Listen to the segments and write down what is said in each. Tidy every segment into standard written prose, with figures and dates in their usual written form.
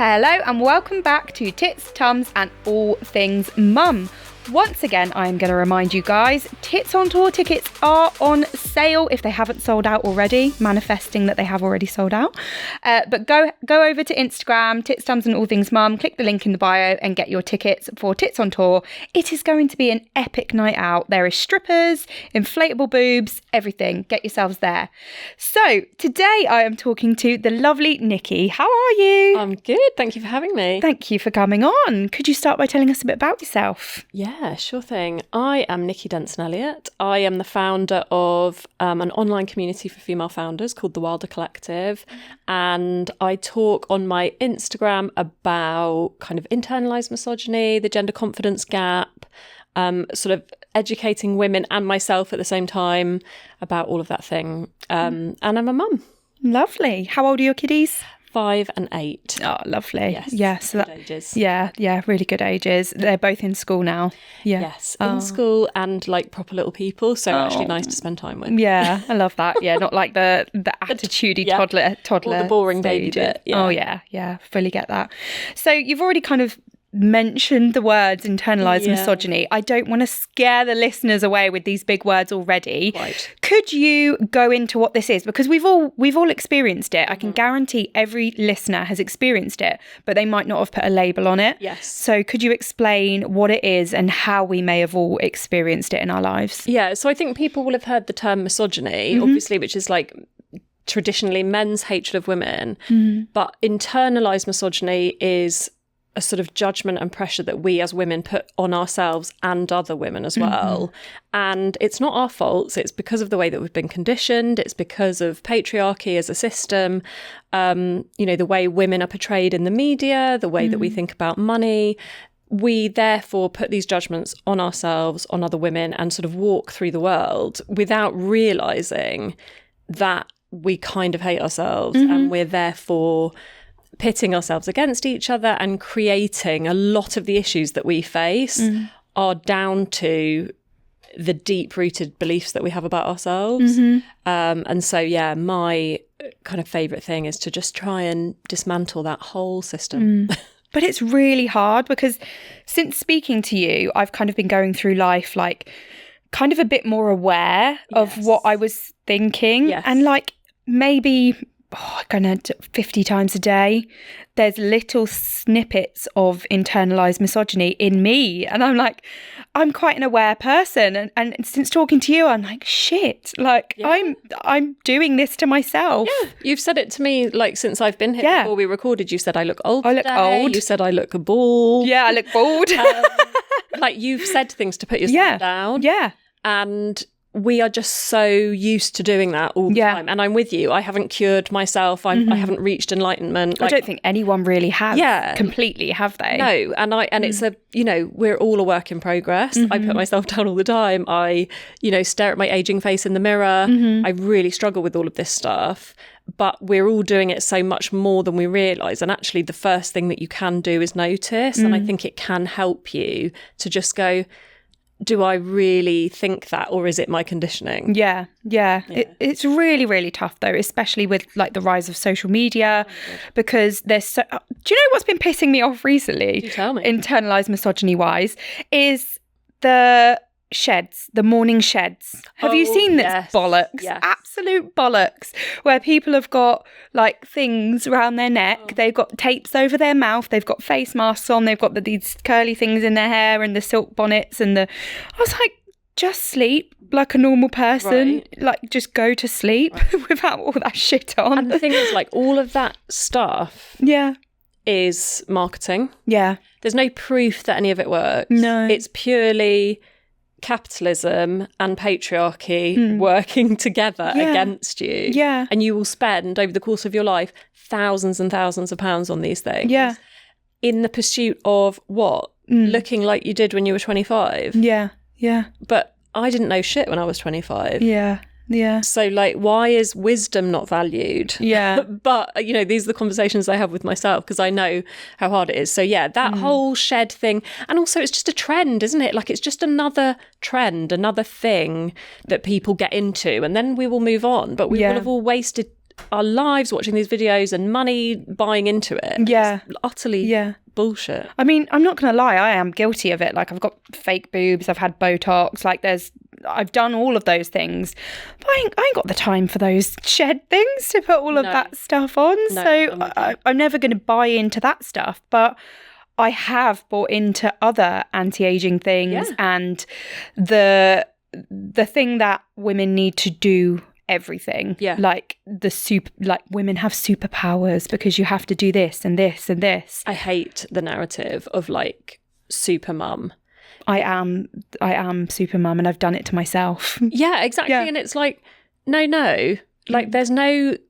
Hello and welcome back to Tits, Tums and All Things Mum. Once again, I'm going to remind you guys, Tits on Tour tickets are on sale if they haven't sold out already, manifesting that they have already sold out. But go over to Instagram, Tits, Tums and All Things Mum, click the link in the bio and get your tickets for Tits on Tour. It is going to be an epic night out. There is strippers, inflatable boobs, everything. Get yourselves there. So today I am talking to the lovely Nicky. How are you? I'm good. Thank you for having me. Thank you for coming on. Could you start by telling us a bit about yourself? Yeah, sure thing. I am Nicky Denson-Elliott. I am the founder of an online community for female founders called The Wilder Collective. And I talk on my Instagram about kind of internalised misogyny, the gender confidence gap, sort of educating women and myself at the same time about all of that thing. And I'm a mum. Lovely. How old are your kiddies? 5 and 8. Oh, lovely. Yes. Yeah, so good ages. Yeah, really good ages. They're both in school now. Yeah. Yes, in school and like proper little people. So actually nice to spend time with. Yeah, I love that. Yeah, not like the attitudey toddler. Or the boring baby stage. bit. Yeah. Oh yeah, fully get that. So you've already kind of mentioned the words internalised misogyny. I don't want to scare the listeners away with these big words already. Right. Could you go into what this is? Because we've all experienced it. I can guarantee every listener has experienced it, but they might not have put a label on it. Yes. So could you explain what it is and how we may have all experienced it in our lives? Yeah, so I think people will have heard the term misogyny, obviously, which is like traditionally men's hatred of women. But internalised misogyny is a sort of judgment and pressure that we as women put on ourselves and other women as well. And it's not our faults. It's because of the way that we've been conditioned. It's because of patriarchy as a system, the way women are portrayed in the media, the way that we think about money. We therefore put these judgments on ourselves, on other women, and sort of walk through the world without realising that we kind of hate ourselves and we're therefore pitting ourselves against each other and creating a lot of the issues that we face are down to the deep-rooted beliefs that we have about ourselves. And so, yeah, my kind of favourite thing is to just try and dismantle that whole system. But it's really hard because since speaking to you, I've kind of been going through life like kind of a bit more aware of what I was thinking. And like maybe 50 times a day, there's little snippets of internalised misogyny in me. And I'm like, I'm quite an aware person. And since talking to you, I'm like, shit, like I'm doing this to myself. Yeah, you've said it to me like since I've been here before we recorded. You said I look old. You said I look bald. Yeah, I look bald. Like you've said things to put yourself down. Yeah. And we are just so used to doing that all the time. And I'm with you. I haven't cured myself. I haven't reached enlightenment. Like, I don't think anyone really has completely, have they? No. And it's we're all a work in progress. I put myself down all the time. I, stare at my aging face in the mirror. I really struggle with all of this stuff. But we're all doing it so much more than we realise. And actually the first thing that you can do is notice. And I think it can help you to just go, do I really think that, or is it my conditioning? Yeah. It's really, really tough though, especially with like the rise of social media, because there's so. Do you know what's been pissing me off recently? You tell me. Internalised misogyny wise, is the morning sheds. Have you seen this bollocks? Yes. Absolute bollocks, where people have got like things around their neck, they've got tapes over their mouth, they've got face masks on, they've got these curly things in their hair and the silk bonnets and I was like, just sleep like a normal person, like just go to sleep without all that shit on. And the thing is, like, all of that stuff is marketing. Yeah. There's no proof that any of it works. No. It's purely capitalism and patriarchy working together against you. Yeah. And you will spend over the course of your life thousands and thousands of pounds on these things. Yeah. In the pursuit of what? Looking like you did when you were 25. Yeah. Yeah. But I didn't know shit when I was 25. Yeah. Yeah. So, like, why is wisdom not valued? Yeah. But, these are the conversations I have with myself because I know how hard it is. So, yeah, that whole shed thing. And also, it's just a trend, isn't it? Like, it's just another trend, another thing that people get into. And then we will move on. But we will have all wasted our lives watching these videos and money buying into it. Yeah. It's utterly bullshit. I mean, I'm not going to lie, I am guilty of it. Like, I've got fake boobs, I've had Botox, like I've done all of those things, but I ain't got the time for those shed things to put all of that stuff on. No, so I'm never going to buy into that stuff. But I have bought into other anti-aging things and the thing that women need to do everything. Yeah. Like women have superpowers because you have to do this and this and this. I hate the narrative of like super mum. I am super mum and I've done it to myself. Yeah, exactly. Yeah. And it's like, no. Like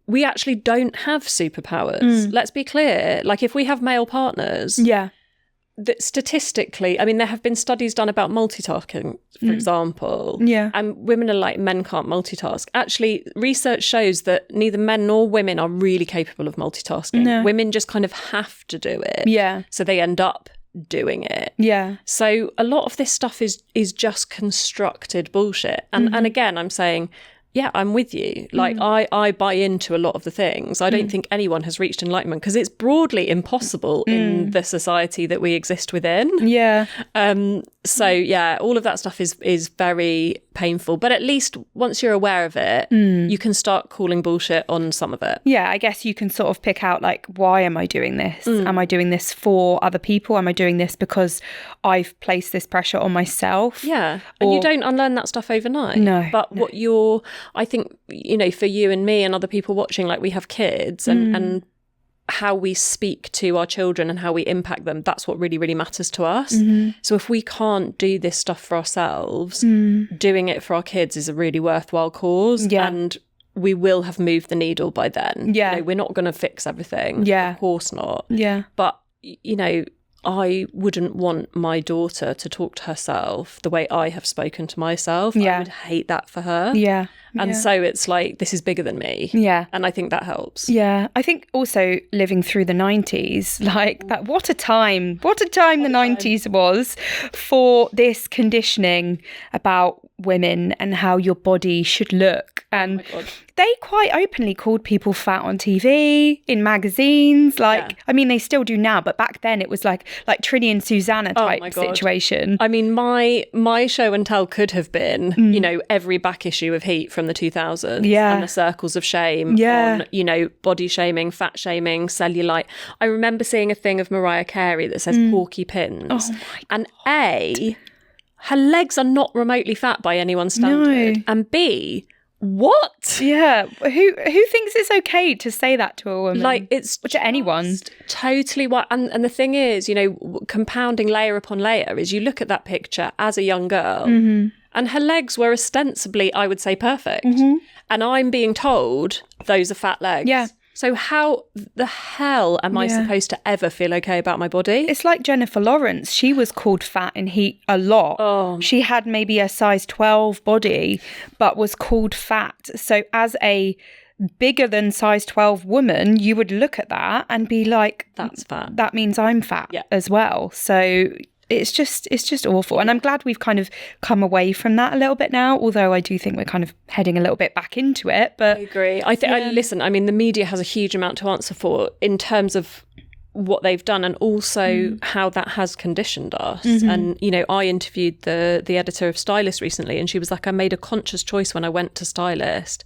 we actually don't have superpowers. Let's be clear. Like if we have male partners. Yeah. That statistically, I mean, there have been studies done about multitasking, for example. Yeah. And women are like, men can't multitask. Actually, research shows that neither men nor women are really capable of multitasking. No. Women just kind of have to do it. Yeah. So they end up doing it. Yeah. So a lot of this stuff is just constructed bullshit. And again, I'm saying, yeah, I'm with you. Like, I buy into a lot of the things. I don't think anyone has reached enlightenment because it's broadly impossible in the society that we exist within. Yeah. So, yeah, all of that stuff is very painful. But at least once you're aware of it, you can start calling bullshit on some of it. Yeah, I guess you can sort of pick out, like, why am I doing this? Am I doing this for other people? Am I doing this because I've placed this pressure on myself? Yeah. And you don't unlearn that stuff overnight. No. But what I think, you know, for you and me and other people watching, like we have kids and how we speak to our children and how we impact them, that's what really, really matters to us. So if we can't do this stuff for ourselves, doing it for our kids is a really worthwhile cause. Yeah. And we will have moved the needle by then. Yeah. You know, we're not going to fix everything. Yeah. Of course not. Yeah. But, you know, I wouldn't want my daughter to talk to herself the way I have spoken to myself. Yeah. I would hate that for her. Yeah. And so it's like, this is bigger than me. Yeah. And I think that helps. Yeah. I think also living through the 90s, like that, what a time the 90s was for this conditioning about women and how your body should look. And they quite openly called people fat on TV, in magazines. Like, I mean, they still do now, but back then it was like Trini and Susanna type situation. I mean, my show and tell could have been, you know, every back issue of Heat from the 2000s. Yeah. And the circles of shame on, you know, body shaming, fat shaming, cellulite. I remember seeing a thing of Mariah Carey that says porky pins. Oh my God. Her legs are not remotely fat by anyone's standard. No. And B, what? Yeah. Who thinks it's okay to say that to a woman? Like, it's to anyone. Totally what. And the thing is, you know, compounding layer upon layer is you look at that picture as a young girl and her legs were ostensibly, I would say, perfect. And I'm being told those are fat legs. Yeah. So how the hell am I supposed to ever feel okay about my body? It's like Jennifer Lawrence. She was called fat in Heat a lot. Oh. She had maybe a size 12 body, but was called fat. So as a bigger than size 12 woman, you would look at that and be like, that's fat. That means I'm fat as well. So it's just awful. And I'm glad we've kind of come away from that a little bit now, although I do think we're kind of heading a little bit back into it. But I agree. Listen, I mean, the media has a huge amount to answer for in terms of what they've done and also how that has conditioned us. And, you know, I interviewed the editor of Stylist recently and she was like, I made a conscious choice when I went to Stylist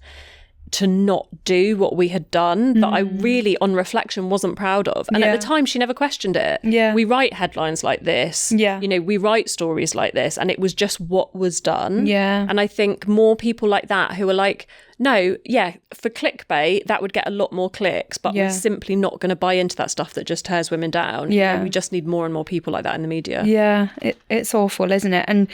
to not do what we had done that I really, on reflection, wasn't proud of. And at the time, she never questioned it. Yeah. We write headlines like this. Yeah. You know, we write stories like this, and it was just what was done. Yeah. And I think more people like that who are like, no, for clickbait, that would get a lot more clicks, but we're simply not going to buy into that stuff that just tears women down. Yeah. We just need more and more people like that in the media. Yeah, it's awful, isn't it? And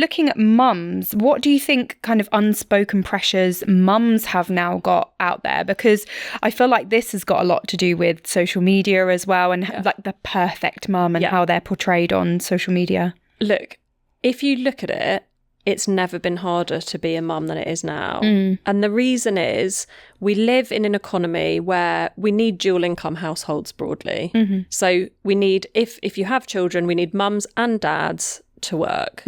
looking at mums, what do you think kind of unspoken pressures mums have now got out there? Because I feel like this has got a lot to do with social media as well, and like the perfect mum and how they're portrayed on social media. Look, if you look at it, it's never been harder to be a mum than it is now. And the reason is we live in an economy where we need dual income households broadly. So we need, if you have children, we need mums and dads to work.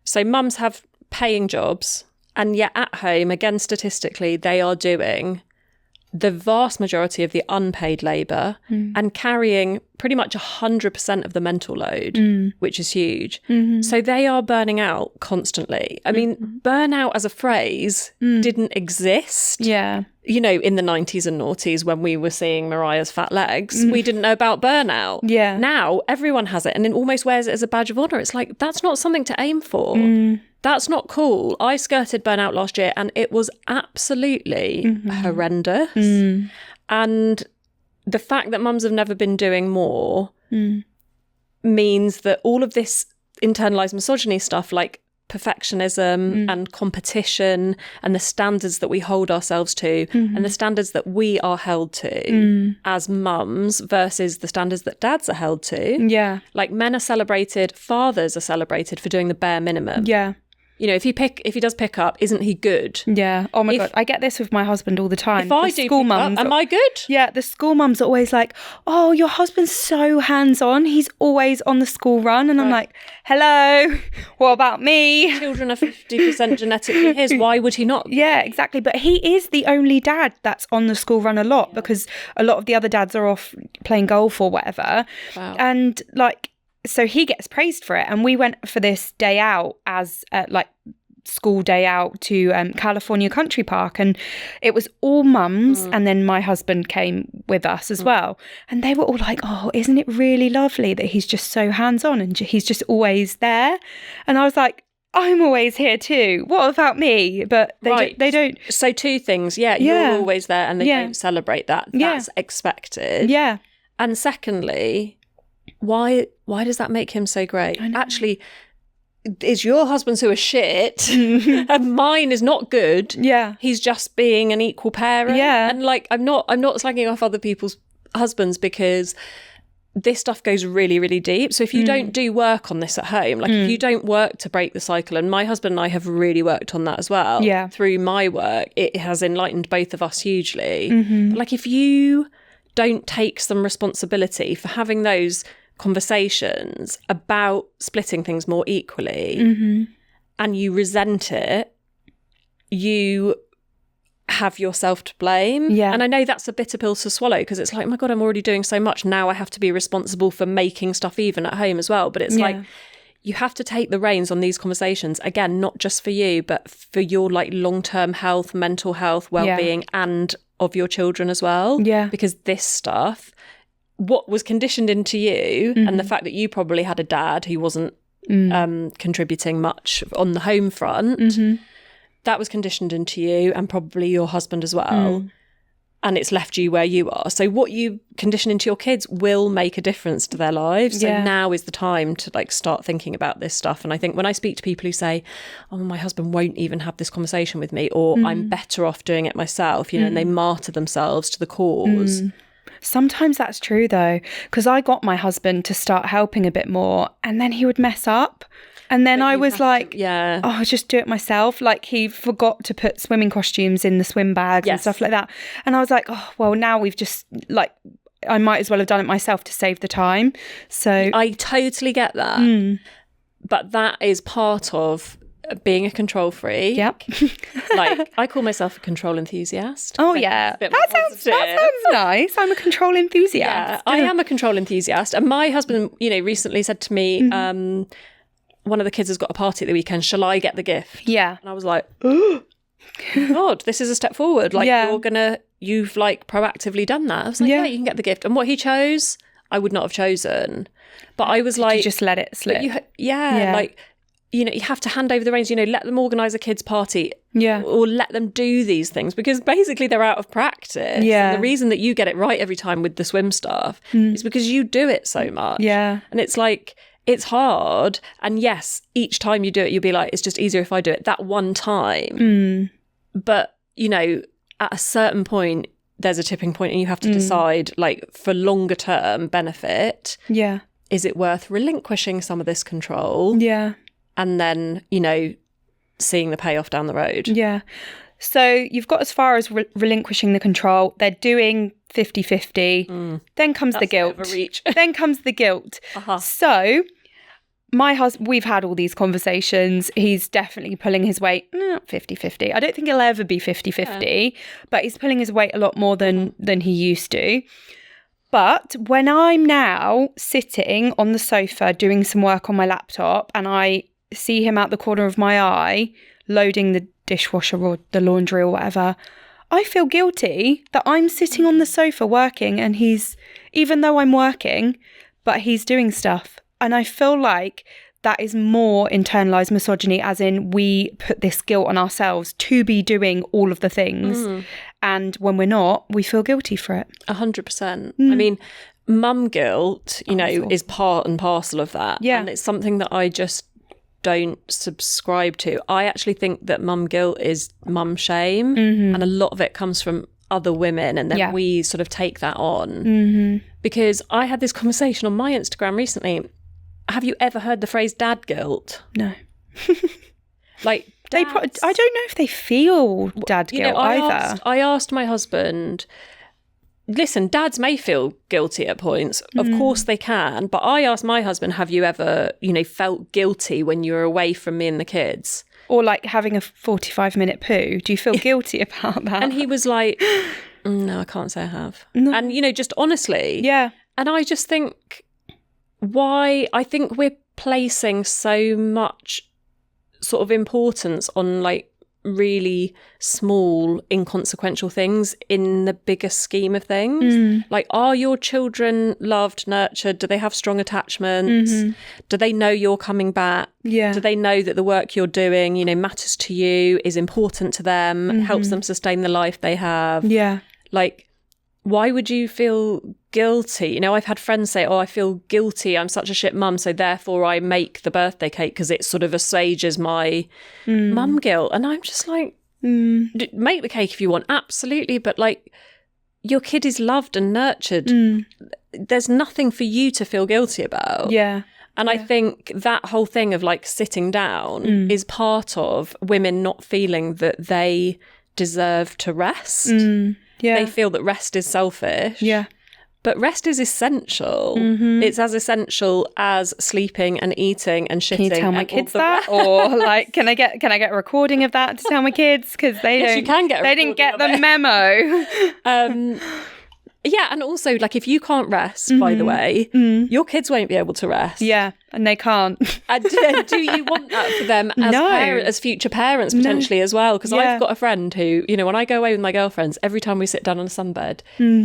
So mums have paying jobs, and yet at home, again, statistically, they are doing the vast majority of the unpaid labour and carrying pretty much 100% of the mental load, which is huge. So they are burning out constantly. I mean, burnout as a phrase didn't exist. Yeah. You know, in the 90s and noughties when we were seeing Mariah's fat legs, we didn't know about burnout. Yeah. Now everyone has it and then almost wears it as a badge of honour. It's like, that's not something to aim for. That's not cool. I skirted burnout last year and it was absolutely horrendous. And the fact that mums have never been doing more means that all of this internalised misogyny stuff, like perfectionism and competition and the standards that we hold ourselves to and the standards that we are held to as mums versus the standards that dads are held to. Yeah. Like men are celebrated, fathers are celebrated for doing the bare minimum. Yeah. You know, if he does pick up, isn't he good? Yeah. Oh my God. I get this with my husband all the time. If I do pick up, am I good? Yeah. The school mums are always like, oh, your husband's so hands-on. He's always on the school run. And I'm like, hello, what about me? Children are 50% genetically his. Why would he not? Yeah, exactly. But he is the only dad that's on the school run a lot because a lot of the other dads are off playing golf or whatever. Wow. And like, so he gets praised for it. And we went for this day out as like school day out to California Country Park, and it was all mums and then my husband came with us as well, and they were all like, oh, isn't it really lovely that he's just so hands-on and he's just always there? And I was like, I'm always here too. What about me? But they don't. So two things. Yeah, you're always there and they don't celebrate that. That's expected. Yeah. And secondly, why does that make him so great? Actually, is your husband's who are shit and mine is not good. Yeah. He's just being an equal parent. Yeah. And like, I'm not slagging off other people's husbands because this stuff goes really, really deep. So if you don't do work on this at home, like if you don't work to break the cycle, and my husband and I have really worked on that as well. Yeah. Through my work, it has enlightened both of us hugely. But like if you don't take some responsibility for having those conversations about splitting things more equally and you resent it, you have yourself to blame. Yeah. And I know that's a bitter pill to swallow because it's like, oh my God, I'm already doing so much. Now I have to be responsible for making stuff even at home as well. But it's like, you have to take the reins on these conversations. Again, not just for you, but for your like long-term health, mental health, well-being and of your children as well. Yeah. Because this stuff, what was conditioned into you and the fact that you probably had a dad who wasn't contributing much on the home front, that was conditioned into you and probably your husband as well. And it's left you where you are. So what you condition into your kids will make a difference to their lives. So now is the time to like start thinking about this stuff. And I think when I speak to people who say, oh, my husband won't even have this conversation with me, or I'm better off doing it myself, you know, and they martyr themselves to the cause. Sometimes that's true though, because I got my husband to start helping a bit more and then he would mess up. And then I was like, oh, I'll just do it myself. Like he forgot to put swimming costumes in the swim bags and stuff like that. And I was like, oh, well, now we've just like, I might as well have done it myself to save the time. So I totally get that. But that is part of being a control freak. Yep. Like I call myself a control enthusiast. Oh yeah. That sounds nice. I'm a control enthusiast. Yeah, I am a control enthusiast. And my husband, you know, recently said to me, one of the kids has got a party at the weekend. Shall I get the gift? Yeah. And I was like, oh God, this is a step forward. Like you've like proactively done that. I was like, yeah, you can get the gift. And what he chose, I would not have chosen. But I was like, you just let it slip. Like, you know, you have to hand over the reins, you know, let them organise a kid's party or let them do these things because basically they're out of practice. Yeah. And the reason that you get it right every time with the swim stuff is because you do it so much. Yeah. And it's like, it's hard. And yes, each time you do it, you'll be like, it's just easier if I do it that one time. But, you know, at a certain point, there's a tipping point and you have to decide, like, for longer term benefit, is it worth relinquishing some of this control? Yeah. And then, you know, seeing the payoff down the road. Yeah. So you've got as far as relinquishing the control. They're doing 50-50. Then comes the guilt. That's a bit of a reach. Then comes the guilt. So my husband, we've had all these conversations. He's definitely pulling his weight 50-50. I don't think he'll ever be 50-50, but he's pulling his weight a lot more than he used to. But when I'm now sitting on the sofa doing some work on my laptop and I see him out the corner of my eye loading the dishwasher or the laundry or whatever, I feel guilty that I'm sitting on the sofa working and he's, even though I'm working, but he's doing stuff. And I feel like that is more internalised misogyny, as in we put this guilt on ourselves to be doing all of the things. And when we're not, we feel guilty for it. 100%. I mean, mum guilt, you know, is part and parcel of that. Yeah. And it's something that I just don't subscribe to. I actually think that mum guilt is mum shame. And a lot of it comes from other women, and then we sort of take that on. Because I had this conversation on my Instagram recently. Have you ever heard the phrase dad guilt? No. Like, I don't know if they feel dad guilt either. I asked my husband, listen, dads may feel guilty at points. Of course they can. But I asked my husband, have you ever, you know, felt guilty when you were away from me and the kids? Or like having a 45-minute poo. Do you feel guilty about that? And he was like, no, I can't say I have. No. And, you know, just honestly. Yeah. And I just think, why? I think we're placing so much sort of importance on like really small, inconsequential things in the bigger scheme of things. Like, are your children loved, nurtured? Do they have strong attachments? Do they know you're coming back? Yeah. Do they know that the work you're doing, you know, matters to you, is important to them, helps them sustain the life they have? Yeah. Like, why would you feel guilty? You know, I've had friends say, oh, I feel guilty. I'm such a shit mum, so therefore I make the birthday cake because it sort of assuages my mum guilt. And I'm just like, make the cake if you want, absolutely. But like, your kid is loved and nurtured. There's nothing for you to feel guilty about. Yeah. And I think that whole thing of like sitting down is part of women not feeling that they deserve to rest. Yeah. They feel that rest is selfish. Yeah. But rest is essential. It's as essential as sleeping and eating and shitting. Can you tell my kids that? Or like, can I get a recording of that to tell my kids? Because they yes, you can get a they didn't get the memo. Yeah, and also, like, if you can't rest, by the way, your kids won't be able to rest. Yeah, and they can't. And do you want that for them as, as future parents, potentially, as well? Because I've got a friend who, you know, when I go away with my girlfriends, every time we sit down on a sunbed,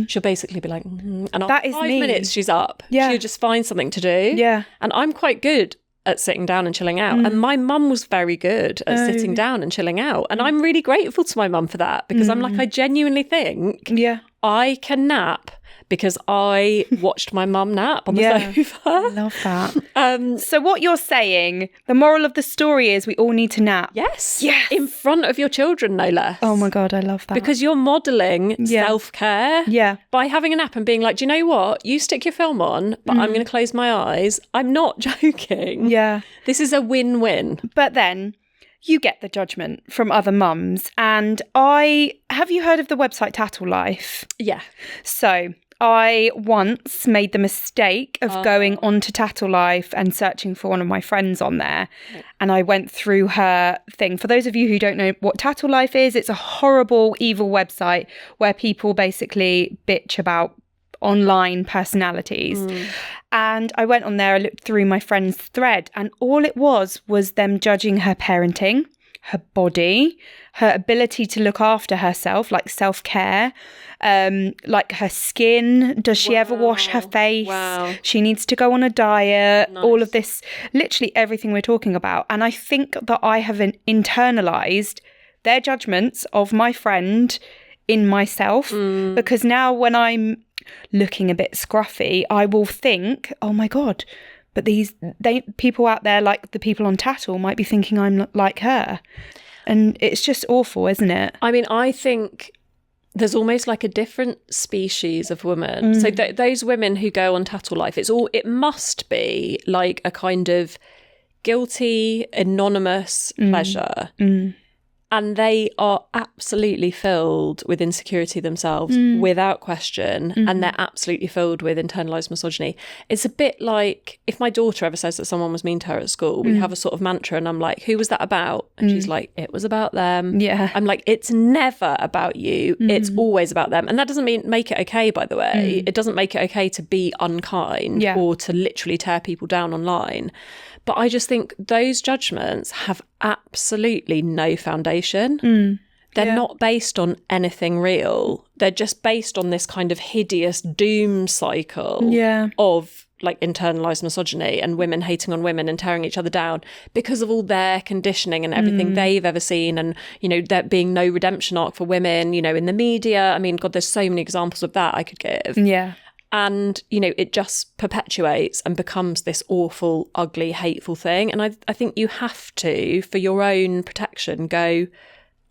she'll basically be like, and after 5 minutes, she's up. Yeah. She'll just find something to do. Yeah. And I'm quite good at sitting down and chilling out. And my mum was very good at sitting down and chilling out. And I'm really grateful to my mum for that, because I'm like, I genuinely think I can nap because I watched my mum nap on the sofa. I love that. So what you're saying, the moral of the story is we all need to nap. Yes. Yes. In front of your children, no less. Oh my God, I love that. Because you're modelling self-care by having a nap and being like, do you know what? You stick your film on, but I'm going to close my eyes. I'm not joking. Yeah. This is a win-win. But then you get the judgment from other mums. And have you heard of the website Tattle Life? Yeah. So I once made the mistake of going onto Tattle Life and searching for one of my friends on there. And I went through her thing. For those of you who don't know what Tattle Life is, it's a horrible, evil website where people basically bitch about online personalities. And I went on there, I looked through my friend's thread, and all it was them judging her parenting, her body, her ability to look after herself, like self-care, like her skin. Does she ever wash her face? She needs to go on a diet. All of this, literally everything we're talking about. And I think that I have internalised their judgments of my friend in myself, because now when I'm looking a bit scruffy, I will think, oh my God, but people out there, like the people on Tattle, might be thinking I'm like her. And it's just awful, isn't it? I mean, I think there's almost like a different species of woman. So those women who go on Tattle Life, it must be like a kind of guilty, anonymous pleasure. And they are absolutely filled with insecurity themselves, without question. And they're absolutely filled with internalised misogyny. It's a bit like if my daughter ever says that someone was mean to her at school, we have a sort of mantra and I'm like, who was that about? And she's like, it was about them. Yeah. I'm like, it's never about you. It's always about them. And that doesn't mean make it okay, by the way. It doesn't make it okay to be unkind or to literally tear people down online. But I just think those judgments have absolutely no foundation. They're not based on anything real. They're just based on this kind of hideous doom cycle of like internalized misogyny and women hating on women and tearing each other down because of all their conditioning and everything they've ever seen. And, you know, there being no redemption arc for women, you know, in the media. I mean, God, there's so many examples of that I could give. Yeah. And, you know, it just perpetuates and becomes this awful, ugly, hateful thing. And I think you have to, for your own protection, go,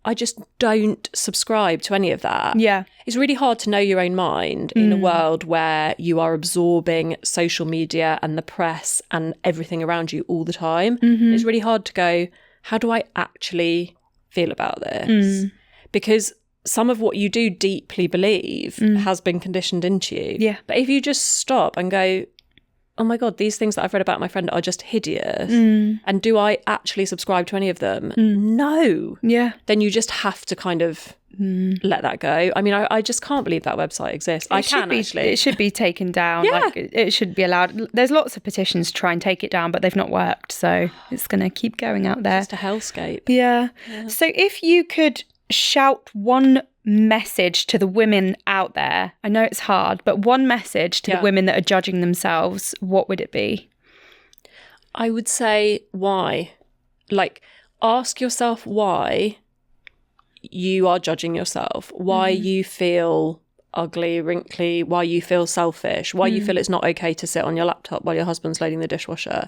I just don't subscribe to any of that. Yeah. It's really hard to know your own mind in a world where you are absorbing social media and the press and everything around you all the time. It's really hard to go, how do I actually feel about this? Because some of what you do deeply believe has been conditioned into you. Yeah. But if you just stop and go, oh my God, these things that I've read about my friend are just hideous. And do I actually subscribe to any of them? No. Yeah. Then you just have to kind of let that go. I mean, I just can't believe that website exists. Actually. It should be taken down. Yeah. Like, it should be allowed. There's lots of petitions to try and take it down, but they've not worked. So it's going to keep going out there. Just a hellscape. Yeah. So if you could shout one message to the women out there, I know it's hard, but one message to the women that are judging themselves, what would it be? I would say why. Like, ask yourself why you are judging yourself, why you feel ugly, wrinkly, why you feel selfish, why you feel it's not okay to sit on your laptop while your husband's loading the dishwasher.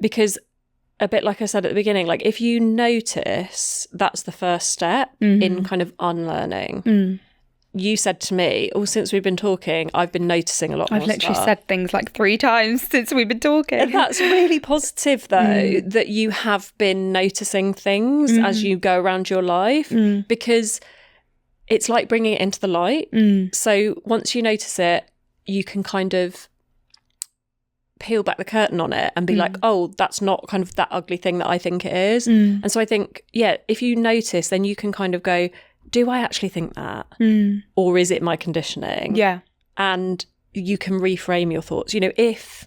Because a bit like I said at the beginning, like if you notice, that's the first step in kind of unlearning. You said to me, since we've been talking, I've been noticing a lot more I've literally stuff. said things like 3 times since we've been talking. And that's really positive, though, that you have been noticing things as you go around your life, because it's like bringing it into the light. So once you notice it, you can kind of peel back the curtain on it and be like, oh, that's not kind of that ugly thing that I think it is. And so I think, if you notice, then you can kind of go, do I actually think that? Or is it my conditioning? Yeah. And you can reframe your thoughts. You know, if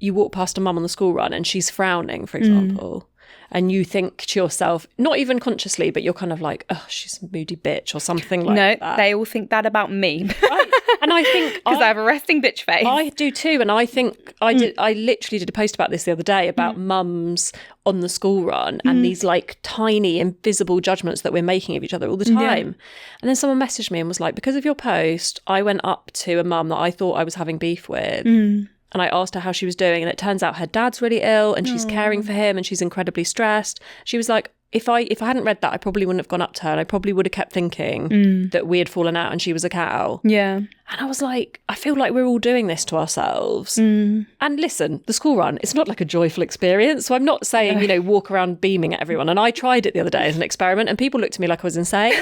you walk past a mum on the school run and she's frowning, for example, and you think to yourself, not even consciously, but you're kind of like, oh, she's a moody bitch or something like that. No, they all think that about me. Right. And I think because I have a resting bitch face. I do too. And I think I literally did a post about this the other day about mums on the school run and these like tiny invisible judgments that we're making of each other all the time. And then someone messaged me and was like, because of your post, I went up to a mum that I thought I was having beef with. And I asked her how she was doing, and it turns out her dad's really ill and she's caring for him and she's incredibly stressed. She was like, if I hadn't read that, I probably wouldn't have gone up to her and I probably would have kept thinking that we had fallen out and she was a cow. Yeah. And I was like, I feel like we're all doing this to ourselves. And listen, the school run, it's not like a joyful experience. So I'm not saying, you know, walk around beaming at everyone. And I tried it the other day as an experiment and people looked at me like I was insane.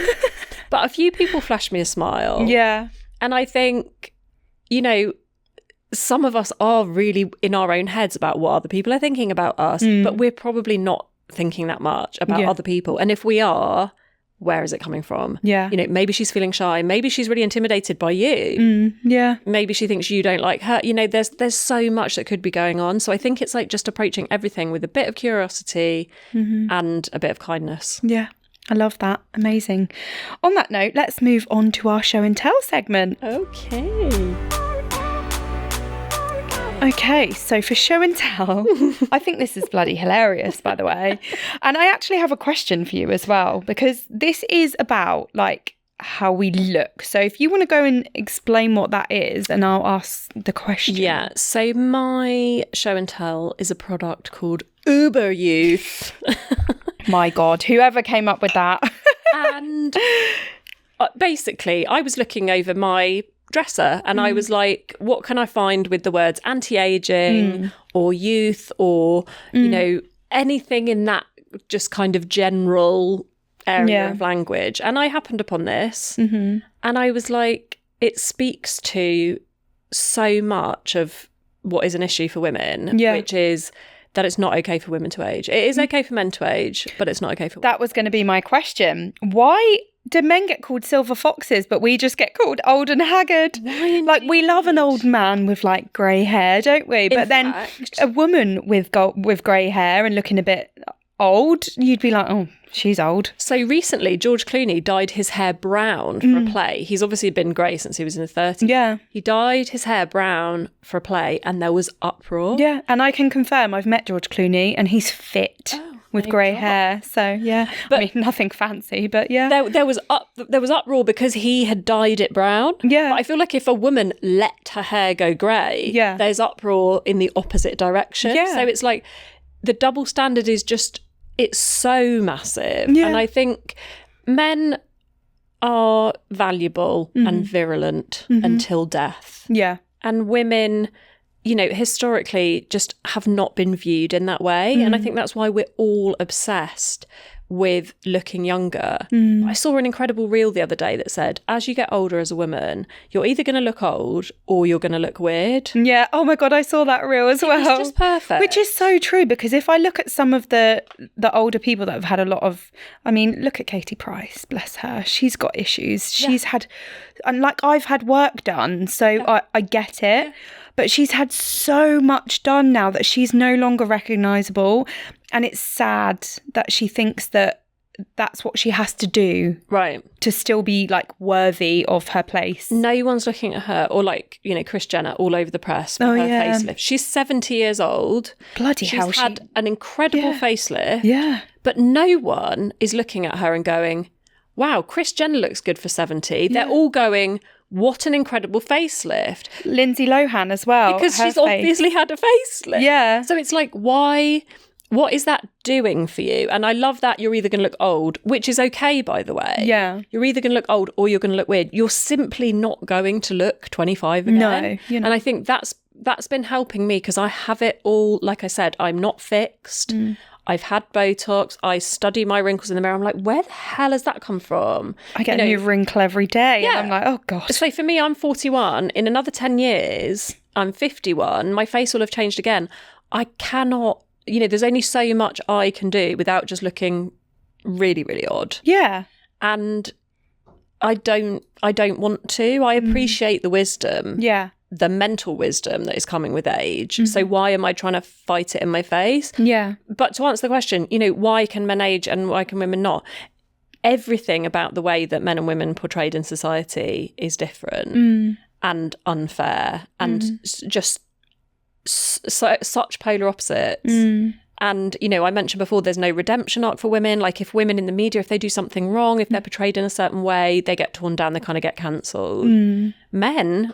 But a few people flashed me a smile. Yeah. And I think, you know, some of us are really in our own heads about what other people are thinking about us, but we're probably not thinking that much about other people. And if we are, where is it coming from? Yeah. You know, maybe she's feeling shy. Maybe she's really intimidated by you. Yeah. Maybe she thinks you don't like her. You know, there's so much that could be going on. So I think it's like just approaching everything with a bit of curiosity and a bit of kindness. Yeah. I love that. Amazing. On that note, let's move on to our show and tell segment. Okay, so for show and tell, I think this is bloody hilarious, by the way. And I actually have a question for you as well, because this is about like how we look. So if you want to go and explain what that is, and I'll ask the question. Yeah, so my show and tell is a product called Uber Youth. My God, whoever came up with that. And basically, I was looking over my dresser and I was like, what can I find with the words anti-aging or youth or, you know, anything in that just kind of general area of language. And I happened upon this and I was like, it speaks to so much of what is an issue for women, which is that it's not okay for women to age. It is okay for men to age, but it's not okay for women. That was going to be my question. Why do men get called silver foxes, but we just get called old and haggard? Like, we love an old man with like grey hair, don't we? But then a woman with grey hair and looking a bit old, you'd be like, oh, she's old. So recently, George Clooney dyed his hair brown for a play. He's obviously been grey since he was in his 30s. Yeah. He dyed his hair brown for a play and there was uproar. Yeah, and I can confirm I've met George Clooney and he's fit with grey hair. So, yeah. But, I mean, nothing fancy, but yeah. There was uproar because he had dyed it brown. Yeah. But I feel like if a woman let her hair go grey, there's uproar in the opposite direction. Yeah. So it's like the double standard is just... It's so massive. Yeah. And I think men are valuable and virulent until death. Yeah. And women, you know, historically just have not been viewed in that way. And I think that's why we're all obsessed with looking younger. I saw an incredible reel the other day that said, as you get older as a woman, you're either going to look old or you're going to look weird. Yeah. Oh my God, I saw that reel as well. It's just perfect. Which is so true, because if I look at some of the older people that have had a lot of, I mean, look at Katie Price, bless her. She's got issues. She's had, and like I've had work done, so I get it. But she's had so much done now that she's no longer recognisable. And it's sad that she thinks that that's what she has to do. Right. To still be like worthy of her place. No one's looking at her, or like, you know, Kris Jenner all over the press with her facelift. She's 70 years old. Bloody hell. She's had an incredible facelift. Yeah. But no one is looking at her and going, wow, Kris Jenner looks good for 70. Yeah. They're all going, what an incredible facelift. Lindsay Lohan as well. Because she's obviously had a facelift. Yeah. So it's like, why? What is that doing for you? And I love that you're either going to look old, which is okay, by the way. Yeah. You're either going to look old or you're going to look weird. You're simply not going to look 25 again. No. You're not. And I think that's been helping me because I have it all, like I said, I'm not fixed. I've had Botox. I study my wrinkles in the mirror. I'm like, where the hell has that come from? I get a new wrinkle every day. Yeah. And I'm like, oh God. So for me, I'm 41. In another 10 years, I'm 51. My face will have changed again. I cannot, you know, there's only so much I can do without just looking really, really odd. Yeah. And I don't want to. I appreciate the wisdom. Yeah. The mental wisdom that is coming with age. So why am I trying to fight it in my face? Yeah. But to answer the question, you know, why can men age and why can women not? Everything about the way that men and women portrayed in society is different and unfair and just such polar opposites. And, you know, I mentioned before, there's no redemption arc for women. Like if women in the media, if they do something wrong, if they're portrayed in a certain way, they get torn down, they kind of get cancelled. Men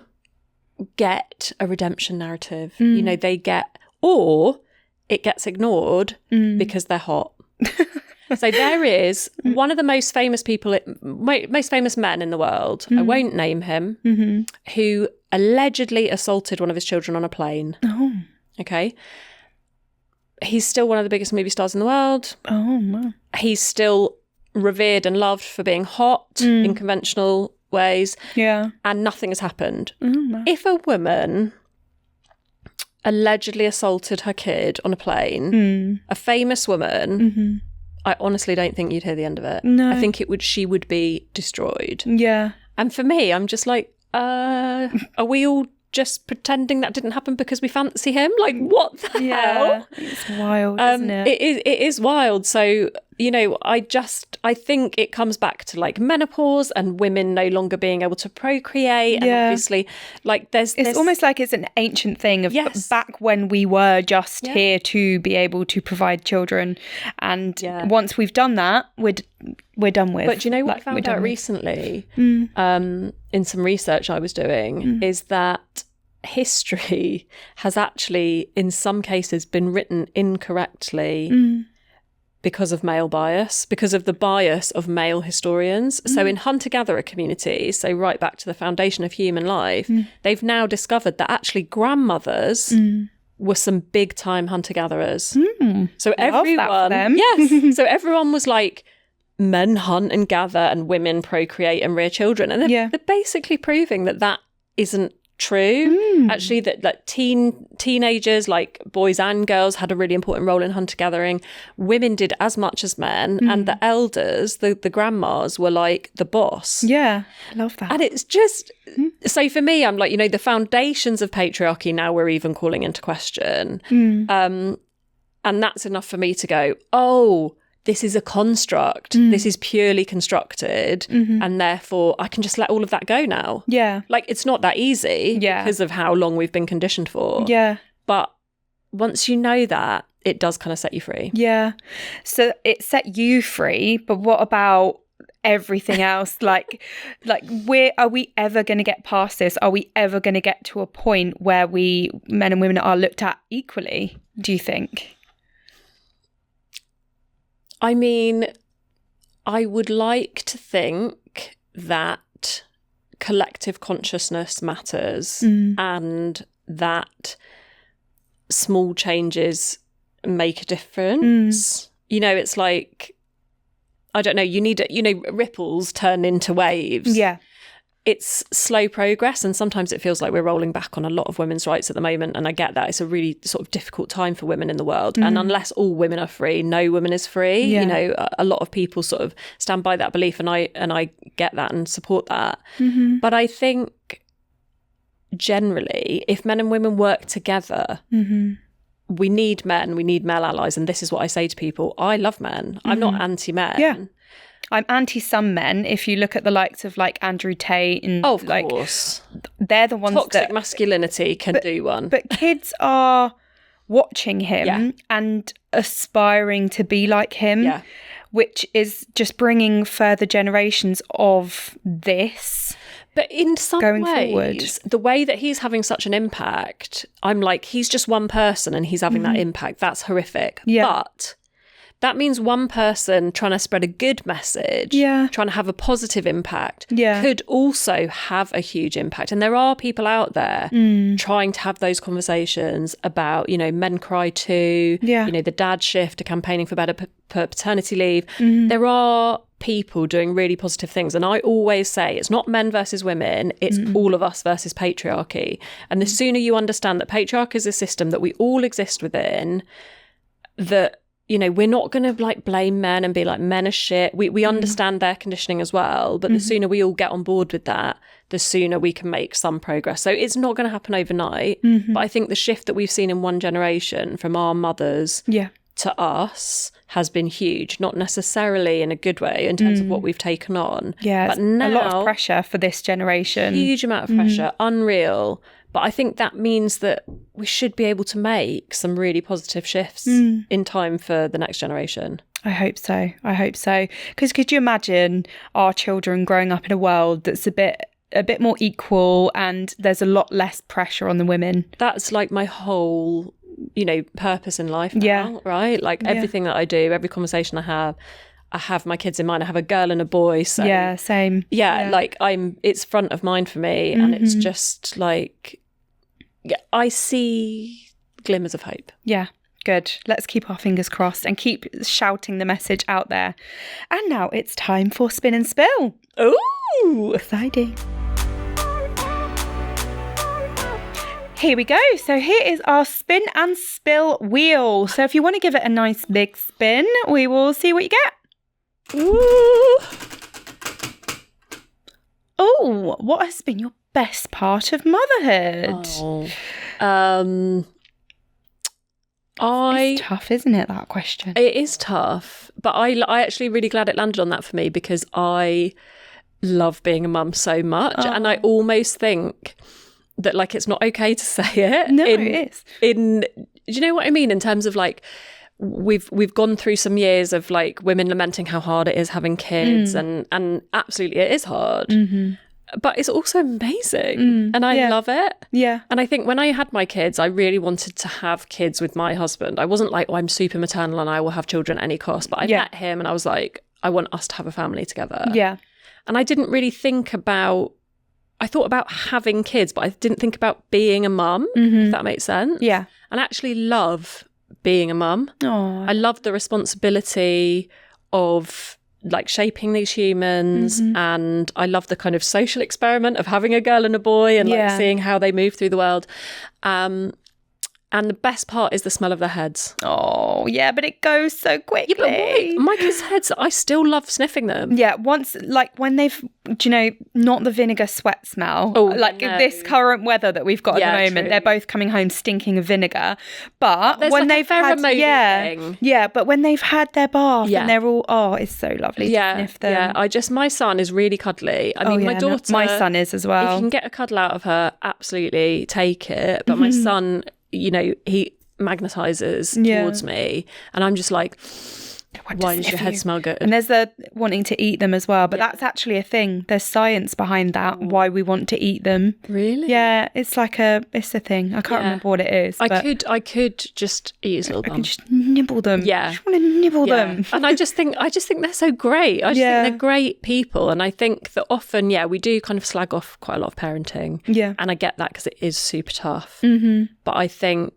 get a redemption narrative. You know, they get, or it gets ignored because they're hot. So there is one of the most famous people, most famous men in the world, I won't name him, who allegedly assaulted one of his children on a plane. Oh. Okay. He's still one of the biggest movie stars in the world. Oh, wow. He's still revered and loved for being hot in conventional ways. Yeah. And nothing has happened. If a woman allegedly assaulted her kid on a plane, a famous woman, I honestly don't think you'd hear the end of it. No. I think she would be destroyed. Yeah. And for me, I'm just like, are we all just pretending that didn't happen because we fancy him? Like, what the hell? It's wild, isn't it? It is wild. So, you know, I think it comes back to like menopause and women no longer being able to procreate. And obviously, like it's almost like it's an ancient thing of back when we were just here to be able to provide children. And once we've done that, we're done with. But do you know what I found out recently in some research I was doing is that history has actually, in some cases, been written incorrectly because of male bias, because of the bias of male historians. So in hunter-gatherer communities, so right back to the foundation of human life, they've now discovered that actually grandmothers were some big-time hunter-gatherers. So everyone, so everyone was like, men hunt and gather and women procreate and rear children. And they're basically proving that isn't true. Actually, that teenagers, like boys and girls, had a really important role in hunter-gathering. Women did as much as men, and the elders, the grandmas, were like the boss. Yeah, I love that. And it's just... So for me, I'm like, the foundations of patriarchy now we're even calling into question. And that's enough for me to go, oh, this is a construct. This is purely constructed. And therefore I can just let all of that go now. Yeah. Like, it's not that easy because of how long we've been conditioned for. Yeah. But once you know that, it does kind of set you free. Yeah. So it set you free, but what about everything else? Like are we ever going to get past this? Are we ever going to get to a point where men and women are looked at equally, do you think? I mean, I would like to think that collective consciousness matters and that small changes make a difference. It's like, I don't know, you need, ripples turn into waves. Yeah. It's slow progress, and sometimes it feels like we're rolling back on a lot of women's rights at the moment, and I get that. It's a really sort of difficult time for women in the world, and unless all women are free, no woman is free. A lot of people sort of stand by that belief, and I get that and support that. But I think generally, if men and women work together, we need men, we need male allies, and this is what I say to people. I love men. I'm not anti-men. Yeah. I'm anti some men. If you look at the likes of like Andrew Tate and of course, they're the ones toxic masculinity can do one. But kids are watching him and aspiring to be like him, which is just bringing further generations of this. But in some going ways, forward, the way that he's having such an impact, I'm like, he's just one person and he's having that impact. That's horrific. Yeah. But that means one person trying to spread a good message, trying to have a positive impact, could also have a huge impact. And there are people out there trying to have those conversations about, men cry too, the dad shift, to campaigning for better paternity leave. There are people doing really positive things. And I always say it's not men versus women, it's all of us versus patriarchy. And the sooner you understand that patriarchy is a system that we all exist within, that we're not going to like blame men and be like, men are shit. We understand their conditioning as well. But the sooner we all get on board with that, the sooner we can make some progress. So it's not going to happen overnight. But I think the shift that we've seen in one generation from our mothers to us has been huge, not necessarily in a good way in terms of what we've taken on. Yeah, but now, a lot of pressure for this generation. Huge amount of pressure, unreal. But I think that means that we should be able to make some really positive shifts in time for the next generation. I hope so. Because could you imagine our children growing up in a world that's a bit more equal and there's a lot less pressure on the women? That's like my whole, purpose in life now, right? Like everything that I do, every conversation I have my kids in mind. I have a girl and a boy. So yeah, same. Yeah, like it's front of mind for me. And it's just like, I see glimmers of hope. Yeah, good. Let's keep our fingers crossed and keep shouting the message out there. And now it's time for Spin and Spill. Ooh, exciting. Here we go. So here is our Spin and Spill wheel. So if you want to give it a nice big spin, we will see what you get. Ooh. Oh, what has been your best part of motherhood? It's tough, isn't it, that question? It is tough, but I actually really glad it landed on that for me because I love being a mum so much, and I almost think that like it's not okay to say it. No, it is. Do you know what I mean? In terms of like we've gone through some years of like women lamenting how hard it is having kids, and absolutely it is hard. But it's also amazing and I love it. Yeah. And I think when I had my kids, I really wanted to have kids with my husband. I wasn't like, I'm super maternal and I will have children at any cost. But I met him and I was like, I want us to have a family together. Yeah. And I didn't really think about, I thought about having kids, but I didn't think about being a mum, if that makes sense. Yeah. And I actually love being a mum. I love the responsibility of like shaping these humans, and I love the kind of social experiment of having a girl and a boy and like seeing how they move through the world. And the best part is the smell of their heads. Oh, yeah, but it goes so quickly. Yeah, but my kids' heads, I still love sniffing them. Yeah, once, like when they've, do you know, not the vinegar sweat smell. Oh, like no. This current weather that we've got at the moment, true. they're both coming home stinking of vinegar. But There's when like they've had, thing. but when they've had their bath and they're all, it's so lovely to sniff them. Yeah, my son is really cuddly. I mean, my daughter, my son is as well. If you can get a cuddle out of her, absolutely take it. But my son, you know, he magnetizes towards me, and I'm just like, why does your head smell good? And there's the wanting to eat them as well, but that's actually a thing. There's science behind that, why we want to eat them. Really? Yeah, it's like it's a thing. I can't remember what it is. I could just eat his little bum. I could just nibble them. Yeah, I just want to nibble them. And I just think they're so great. I just think they're great people, and I think that often, we do kind of slag off quite a lot of parenting. Yeah, and I get that because it is super tough. But I think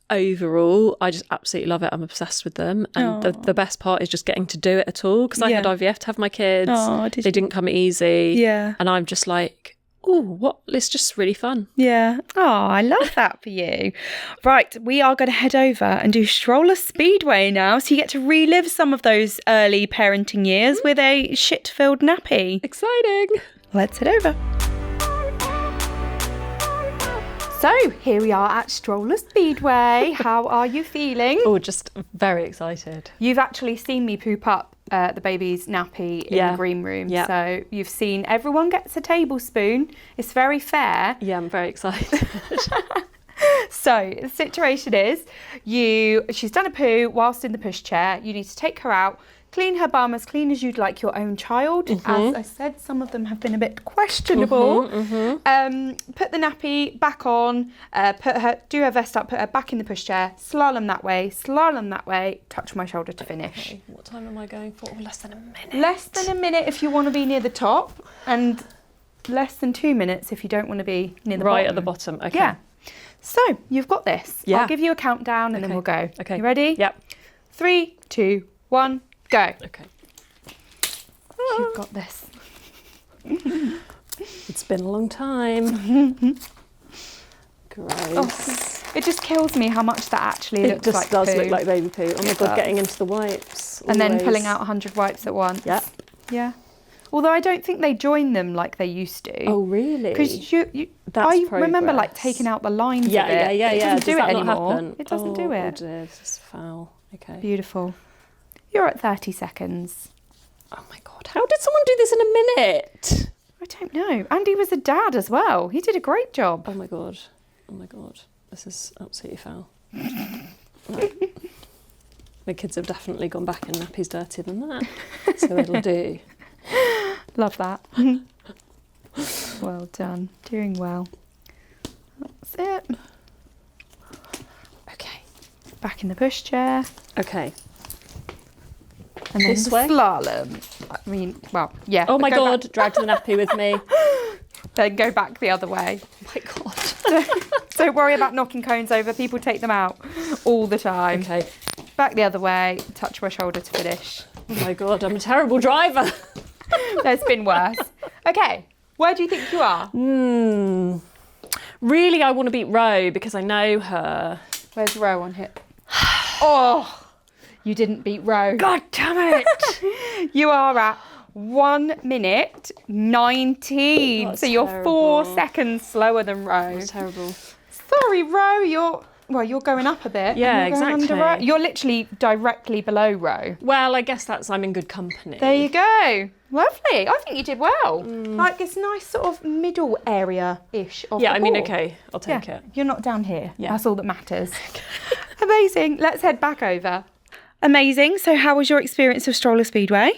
overall, I just absolutely love it. I'm obsessed with them, and the best part is just getting to do it at all, because I had IVF to have my kids. They didn't come easy, and I'm just like, it's just really fun. Yeah. I love that for you. Right, we are going to head over and do stroller speedway now, so you get to relive some of those early parenting years with a shit-filled nappy. Exciting. Let's head over. So here we are at Stroller Speedway. How are you feeling? Oh, just very excited. You've actually seen me poop up the baby's nappy in the green room. Yeah. So you've seen everyone gets a tablespoon. It's very fair. Yeah, I'm very excited. So the situation is she's done a poo whilst in the pushchair. You need to take her out, clean her bum as clean as you'd like your own child. As I said, some of them have been a bit questionable. Put the nappy back on, do her vest up, put her back in the pushchair, slalom that way, touch my shoulder to finish. Okay. What time am I going for? Less than a minute. Less than a minute if you want to be near the top, and less than 2 minutes if you don't want to be near the bottom. Right at the bottom, okay. Yeah. So you've got this. Yeah. I'll give you a countdown and then we'll go. Okay. You ready? Yep. 3, 2, 1, go. Okay. You've got this. It's been a long time. Gross. It just kills me how much that actually looks like It just does poo. look like baby poo. Oh my God, getting into the wipes. And then always. pulling out 100 wipes at once. Yep. Yeah. Although I don't think they join them like they used to. Oh, really? Because That's I remember progress. like taking out the lines Yeah, of it. yeah. It doesn't do Does it that not anymore. happen? It doesn't do Oh it. dear, this is foul. Okay. Beautiful. You're at 30 seconds. Oh my God, how did someone do this in a minute? I don't know. Andy was a dad as well. He did a great job. Oh my God. This is absolutely foul. Right. The kids have definitely gone back and nappy's dirtier than that. So it'll do. Love that. Well done. Doing well. That's it. Okay. Back in the pushchair. Okay. And then This the way? slalom. I mean, well, yeah. Oh my Go God, back. drag to the nappy with me. Then go back the other way. Oh my God. Don't worry about knocking cones over. People take them out all the time. Okay. Back the other way. Touch my shoulder to finish. Oh my God, I'm a terrible driver. There's been worse. Okay. Where do you think you are? Really, I want to beat Ro because I know her. Where's Ro on here? Oh, you didn't beat Ro. God damn it. You are at 1 minute 19. That's so you're terrible. 4 seconds slower than Ro. That's terrible. Sorry, Ro. You're going up a bit. Yeah, You're going exactly. under Ro. You're literally directly below Ro. Well, I guess I'm in good company. There you go. Lovely. I think you did well. Like this nice sort of middle area-ish of Yeah, the I mean, ball. okay, I'll take it. You're not down here. Yeah. That's all that matters. Amazing. Let's head back over. Amazing. So how was your experience of Stroller Speedway?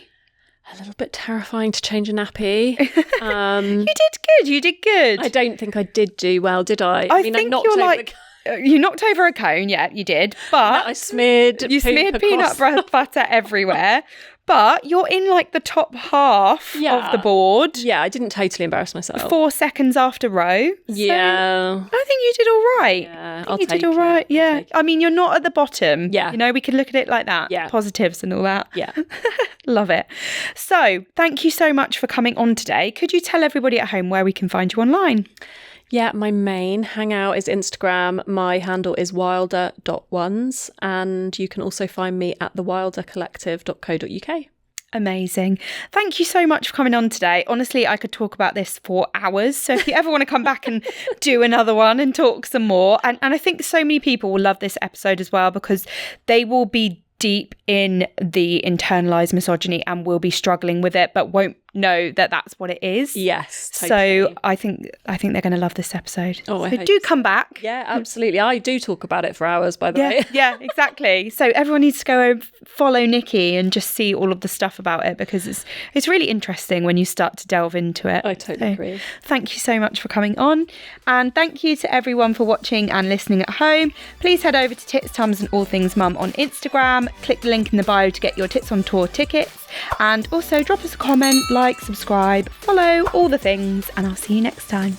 A little bit terrifying to change a nappy. You did good. I don't think I did do well, did I? I mean, think knocked you're over like, you knocked over a cone, yeah, you did. But I smeared you poop smeared peanut across- butter everywhere. But you're in like the top half of the board. Yeah, I didn't totally embarrass myself. 4 seconds after row. Yeah. So I think you did all right. Yeah, I think you did all right. Yeah. I mean, you're not at the bottom. Yeah. You know, we could look at it like that. Yeah. Positives and all that. Yeah. Love it. So thank you so much for coming on today. Could you tell everybody at home where we can find you online? Yeah, my main hangout is Instagram. My handle is wilder.ones, and you can also find me at thewildercollective.co.uk. Amazing. Thank you so much for coming on today. Honestly, I could talk about this for hours. So if you ever want to come back and do another one and talk some more, and I think so many people will love this episode as well, because they will be deep in the internalized misogyny and will be struggling with it, but won't know that that's what it is. Yes, totally. So I think they're going to love this episode. Oh, so do come back. Yeah, absolutely. I do talk about it for hours, by the way. Yeah, exactly. So everyone needs to go follow Nicky and just see all of the stuff about it, because it's really interesting when you start to delve into it. I totally agree. Thank you so much for coming on, and thank you to everyone for watching and listening at home. Please head over to Tits, Tums and All Things Mum on Instagram. Click the link in the bio to get your Tits on Tour tickets, and also drop us a comment, like, subscribe, follow, all the things, and I'll see you next time.